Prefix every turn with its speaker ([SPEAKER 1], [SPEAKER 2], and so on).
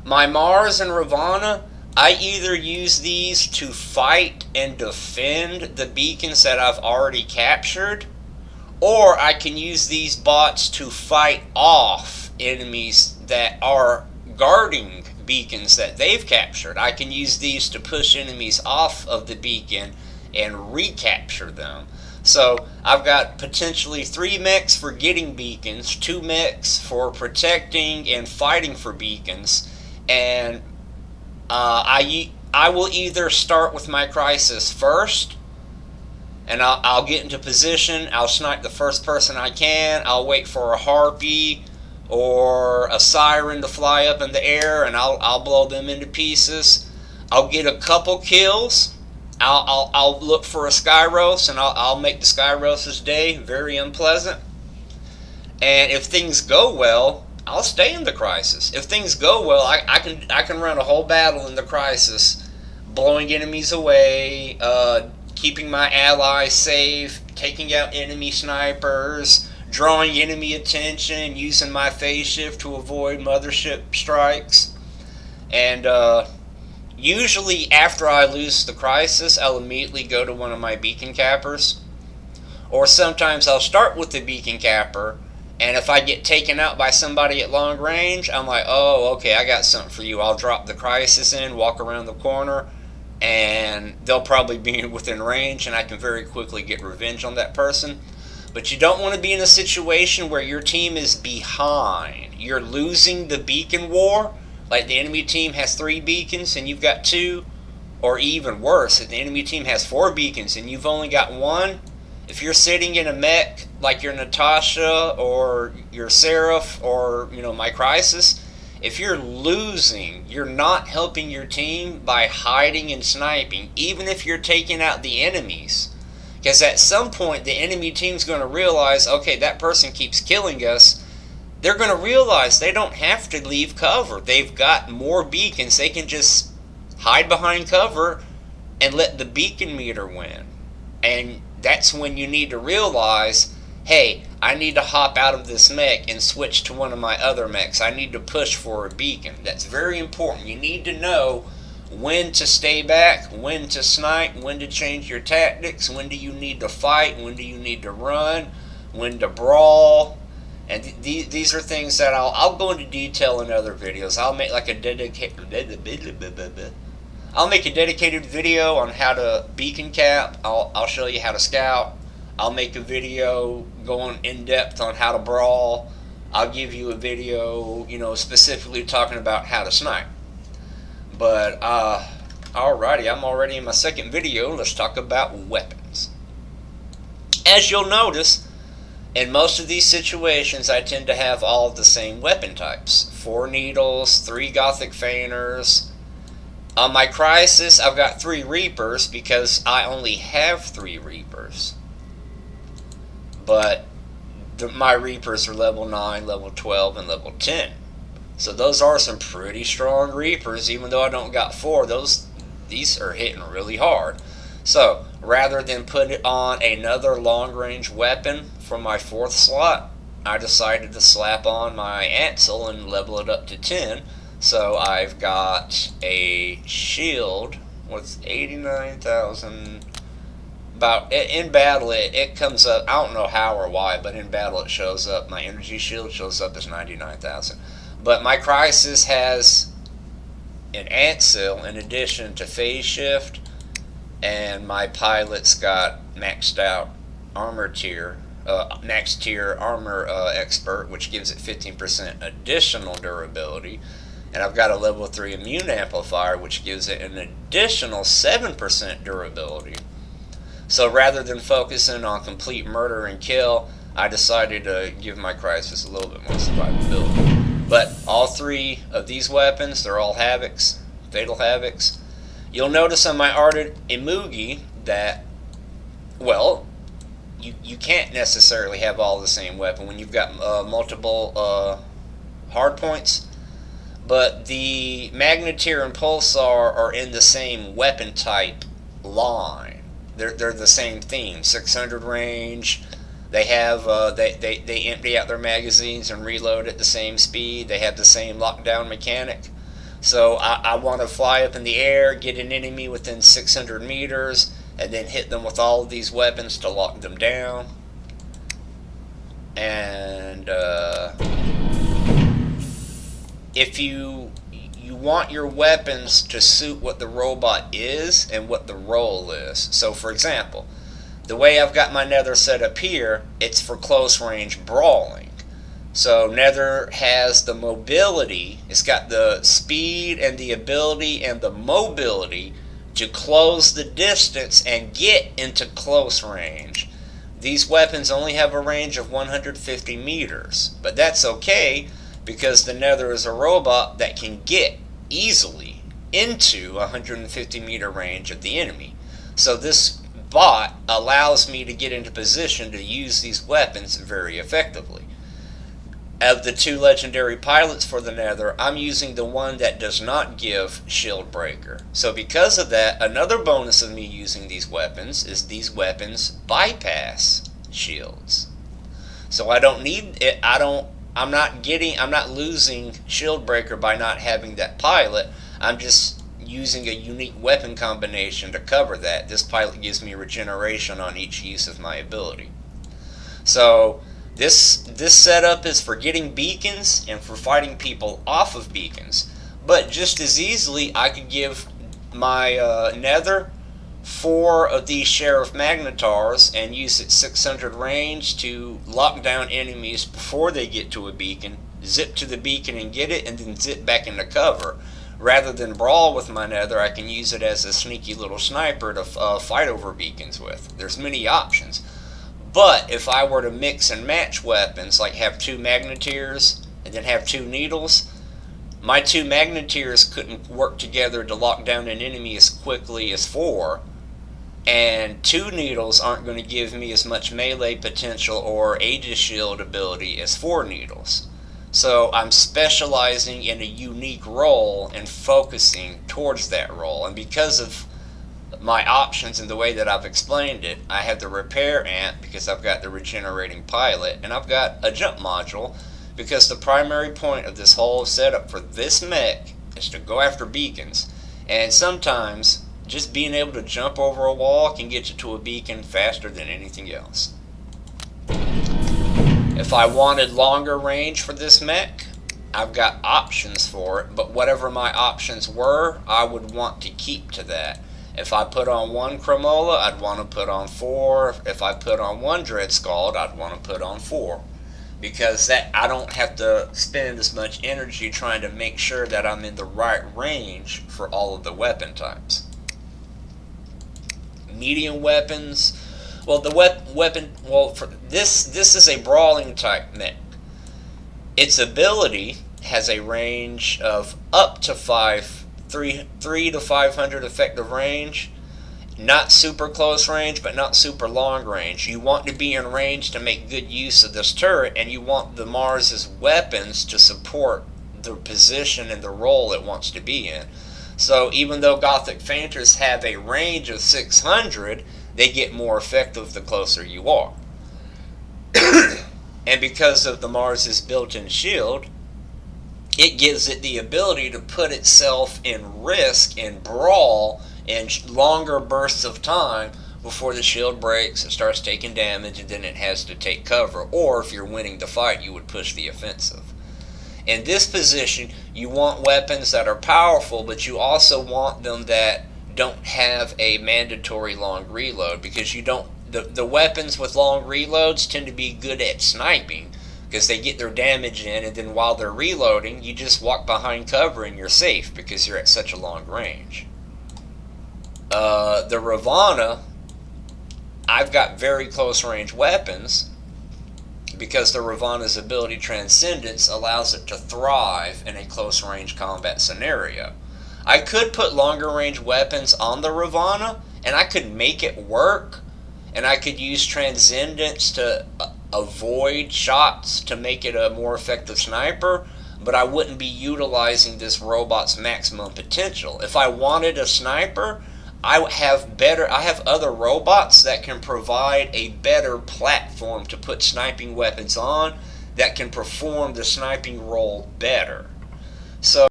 [SPEAKER 1] My Mars and Ravana, I either use these to fight and defend the beacons that I've already captured, or I can use these bots to fight off enemies that are guarding beacons that they've captured. I can use these to push enemies off of the beacon and recapture them. So I've got potentially 3 mechs for getting beacons, 2 mechs for protecting and fighting for beacons, and I will either start with my crisis first, and I'll get into position, I'll snipe the first person I can, I'll wait for a harpy or a siren to fly up in the air, and I'll blow them into pieces. I'll get a couple kills, I'll look for a Skyros, and I'll make the Skyros's day very unpleasant. And if things go well, I'll stay in the crisis. If things go well, I can run a whole battle in the crisis, blowing enemies away, keeping my allies safe, taking out enemy snipers, drawing enemy attention, using my phase shift to avoid mothership strikes. And usually after I lose the crisis, I'll immediately go to one of my beacon cappers. Or sometimes I'll start with the beacon capper, and if I get taken out by somebody at long range, I'm like, oh, okay, I got something for you. I'll drop the crisis in, walk around the corner, and they'll probably be within range, and I can very quickly get revenge on that person. But you don't want to be in a situation where your team is behind. You're losing the beacon war, like the enemy team has 3 beacons and you've got 2, or even worse, if the enemy team has 4 beacons and you've only got 1. If you're sitting in a mech like your Natasha or your Seraph or my Crisis, if you're losing, you're not helping your team by hiding and sniping, even if you're taking out the enemies. Because at some point the enemy team's going to realize, okay, that person keeps killing us. They're going to realize they don't have to leave cover. They've got more beacons. They can just hide behind cover and let the beacon meter win. And that's when you need to realize, hey, I need to hop out of this mech and switch to one of my other mechs. I need to push for a beacon. That's very important. You need to know when to stay back, when to snipe, when to change your tactics, when do you need to fight, when do you need to run, when to brawl. And these are things that I'll go into detail in other videos. I'll make like a dedicated video on how to beacon cap. I'll show you how to scout. I'll make a video going in depth on how to brawl. I'll give you a video, specifically talking about how to snipe. But alrighty, I'm already in my second video. Let's talk about weapons. As you'll notice, in most of these situations, I tend to have all of the same weapon types. 4 needles, 3 gothic feiners. On my crisis, I've got 3 reapers because I only have 3 reapers. But my reapers are level 9, level 12, and level 10. So those are some pretty strong reapers, even though I don't got 4. These are hitting really hard. So rather than put it on another long-range weapon from my 4th slot, I decided to slap on my Ansel and level it up to 10. So I've got a shield with 89,000. About in battle, it comes up. I don't know how or why, but in battle it shows up. My energy shield shows up as 99,000. But my crisis has an Ansel in addition to phase shift, and my pilot's got maxed out armor tier, max tier armor expert, which gives it 15% additional durability. And I've got a level 3 immune amplifier, which gives it an additional 7% durability. So rather than focusing on complete murder and kill, I decided to give my crisis a little bit more survivability. But all 3 of these weapons, they're all Havocs, Fatal Havocs. You'll notice on my Ardent Imugi that, well, you can't necessarily have all the same weapon when you've got multiple hard points. But the Magneteer and Pulsar are in the same weapon type line. They're the same theme. 600 range. They have they empty out their magazines and reload at the same speed. They have the same lockdown mechanic. So I want to fly up in the air, get an enemy within 600 meters, and then hit them with all of these weapons to lock them down. And if you want your weapons to suit what the robot is and what the role is. So for example, the way I've got my Nether set up here, it's for close range brawling. So Nether has the mobility, it's got the speed and the ability and the mobility to close the distance and get into close range. These weapons only have a range of 150 meters, but that's okay because the Nether is a robot that can get easily into 150 meter range of the enemy. So this bot allows me to get into position to use these weapons very effectively. Of the two legendary pilots for the Nether, I'm using the one that does not give shield breaker. So because of that, another bonus of me using these weapons is these weapons bypass shields. So I don't need it. I'm not losing shield breaker by not having that pilot. I'm just using a unique weapon combination to cover that. This pilot gives me regeneration on each use of my ability. So this setup is for getting beacons and for fighting people off of beacons. But just as easily, I could give my Nether 4 of these Sheriff Magnetars and use its 600 range to lock down enemies before they get to a beacon, zip to the beacon and get it, and then zip back into cover. Rather than brawl with my Nether, I can use it as a sneaky little sniper to fight over beacons with. There's many options. But if I were to mix and match weapons, like have 2 Magneteers and then have 2 Needles, my 2 Magneteers couldn't work together to lock down an enemy as quickly as 4, and 2 Needles aren't going to give me as much melee potential or Aegis Shield ability as 4 Needles. So I'm specializing in a unique role and focusing towards that role. And because of my options and the way that I've explained it, I have the repair ant because I've got the regenerating pilot, and I've got a jump module because the primary point of this whole setup for this mech is to go after beacons. And sometimes just being able to jump over a wall can get you to a beacon faster than anything else. If I wanted longer range for this mech, I've got options for it, but whatever my options were, I would want to keep to that. If I put on 1 Chromola, I'd want to put on 4. If I put on 1 Dread Scald, I'd want to put on 4. Because that I don't have to spend as much energy trying to make sure that I'm in the right range for all of the weapon types. Medium weapons. Well, the for this is a brawling type mech. Its ability has a range of up to 3 to 500 effective range. Not super close range, but not super long range. You want to be in range to make good use of this turret, and you want the Mars's weapons to support the position and the role it wants to be in. So even though Gothic Fainters have a range of 600, they get more effective the closer you are. And because of the Mars's built-in shield, it gives it the ability to put itself in risk and brawl in longer bursts of time before the shield breaks, it starts taking damage, and then it has to take cover. Or if you're winning the fight, you would push the offensive. In this position, you want weapons that are powerful, but you also want them that don't have a mandatory long reload, because you don't. The weapons with long reloads tend to be good at sniping, because they get their damage in, and then while they're reloading, you just walk behind cover and you're safe because you're at such a long range. The Ravana, I've got very close range weapons because the Ravana's ability Transcendence allows it to thrive in a close range combat scenario. I could put longer range weapons on the Ravana and I could make it work, and I could use Transcendence to avoid shots to make it a more effective sniper, but I wouldn't be utilizing this robot's maximum potential. If I wanted a sniper, I have other robots that can provide a better platform to put sniping weapons on that can perform the sniping role better. So